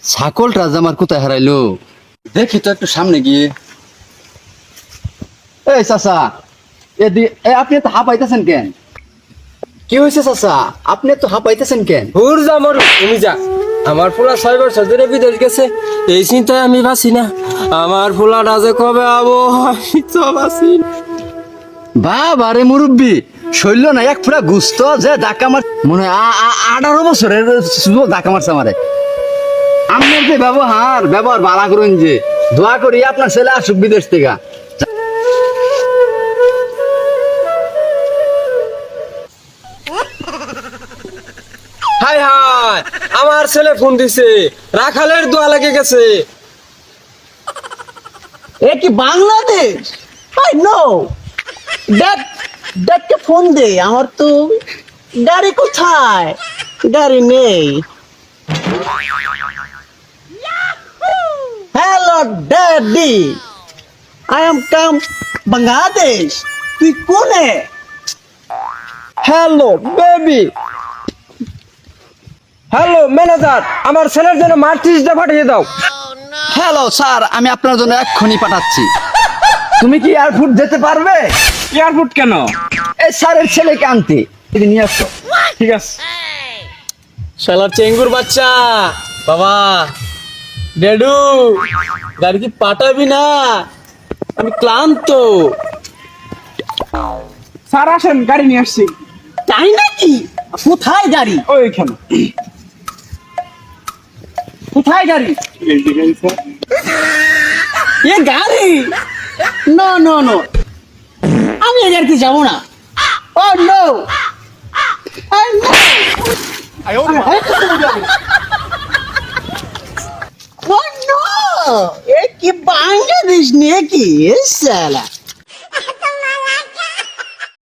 ছাগলটা যে আমার কোথায় হারাইলো দেখি তো একটু সামনে গিয়ে। এই চাচা, আপনি তো হাঁপাইতেছেন কেন? কি হয়েছে চাচা, আপনি তো হাঁপাইতেছেন কেন? হুর যা মরু তুমি যা। আমার ফুলা 6 বছর ধরে বিদেশ গেছে, এই চিন্তায় আমি বাঁচি না। আমার ফুলাটা যে কবে আবো আমি তো বাঁচি না। বাবা রে মুরব্বী, শৈল না এক ফুটা গুস্ত যে ডাকা মার মনে হয় 18 বছরের যুবক ডাকা মারছে আমারে। আপনার যে ব্যবহার বালা করুন, যে দোয়া করি আপনার ছেলে আসুক বিদেশ থেকে। হাই হাই, আমার ছেলে ফোন দিছে, রাখালের দোয়া লেগে গেছে। এ কি বাংলাদেশ? আই নো ড্যাডকে ফোন দে। আমার তো গাড়ি কোথায়? গাড়ি নেই। হ্যালো ড্যাডি, আই এম কাম বাংলাদেশ। তুই কোনে? Hello baby. হ্যালো ম্যানেজার, আমার ছেলের জন্য মার্সিডিজটা পাঠিয়ে দাও। হ্যালো স্যার, আমি আপনার জন্য এক্ষুনি পাঠাচ্ছি। তুমি কি এয়ারপোর্ট যেতে পারবে? এয়ারপোর্ট কেন? এই স্যারের ছেলেকে আনতে, এদিকে নিয়ে আসো। ঠিক আছে। শালার চেঙ্গুর বাচ্চা, বাবা ডেডু গাড়ি কি পাঠাবি না? আমি ক্লান্ত। স্যার আসেন, গাড়ি নিয়ে আসছি। তাই নাকি? কোথায় গাড়ি? ওইখানে। কোথায় গাড়ি? এ গাড়ি? নো নো নো, আমি এ গাড়িতে যাবো না। ও নো, ও নো, এ কি বাংলাদেশ নাকি? সালা